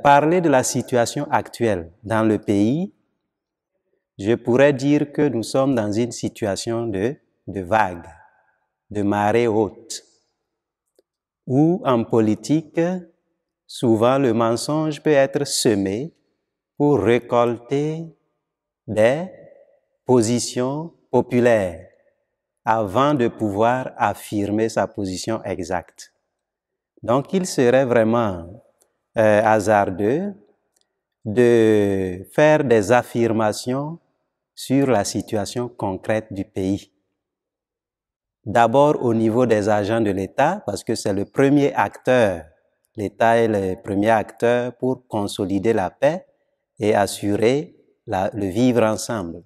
parler de la situation actuelle dans le pays, je pourrais dire que nous sommes dans une situation de vague, de marée haute, où en politique, souvent le mensonge peut être semé pour récolter des positions populaires avant de pouvoir affirmer sa position exacte. Donc, il serait vraiment hasardeux de faire des affirmations sur la situation concrète du pays. D'abord au niveau des agents de l'État, parce que c'est le premier acteur. L'État est le premier acteur pour consolider la paix et assurer le vivre ensemble.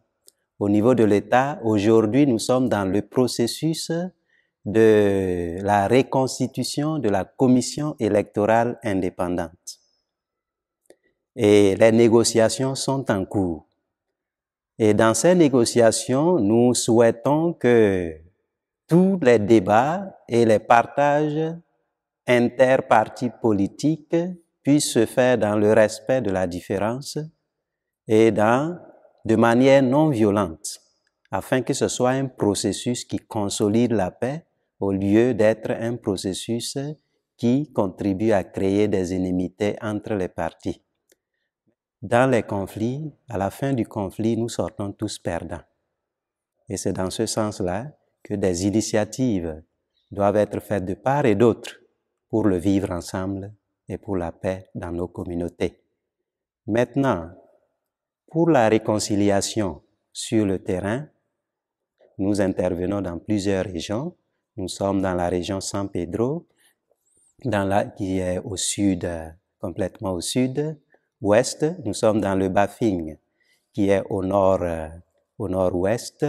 Au niveau de l'État, aujourd'hui, nous sommes dans le processus de la reconstitution de la commission électorale indépendante. Et les négociations sont en cours. Et dans ces négociations, nous souhaitons que tous les débats et les partages interpartis politiques puissent se faire dans le respect de la différence et de manière non violente, afin que ce soit un processus qui consolide la paix au lieu d'être un processus qui contribue à créer des inimitiés entre les partis. Dans les conflits, à la fin du conflit, nous sortons tous perdants. Et c'est dans ce sens-là que des initiatives doivent être faites de part et d'autre pour le vivre ensemble et pour la paix dans nos communautés. Maintenant, pour la réconciliation sur le terrain, nous intervenons dans plusieurs régions. Nous sommes dans la région San Pedro, qui est au sud, complètement au sud-ouest. Nous sommes dans le Bafing, qui est au nord-ouest,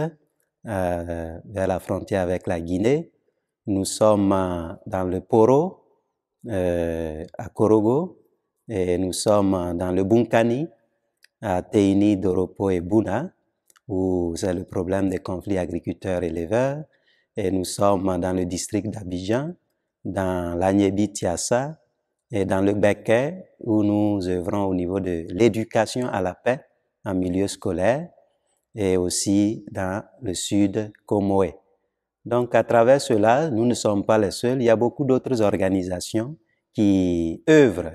vers la frontière avec la Guinée. Nous sommes dans le Poro, à Korogo, et nous sommes dans le Bunkani, à Teini, Doropo et Buna, où c'est le problème des conflits agriculteurs-éleveurs. Et nous sommes dans le district d'Abidjan, dans l'Agnébi-Tiassa et dans le Béquet, où nous œuvrons au niveau de l'éducation à la paix en milieu scolaire, et aussi dans le sud Comoé. Donc, à travers cela, nous ne sommes pas les seuls. Il y a beaucoup d'autres organisations qui œuvrent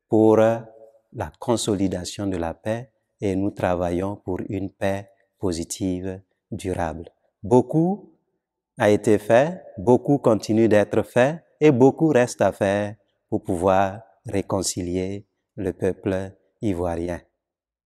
pour la consolidation de la paix et nous travaillons pour une paix positive, durable. Beaucoup a été fait, beaucoup continue d'être fait et beaucoup reste à faire pour pouvoir réconcilier le peuple ivoirien.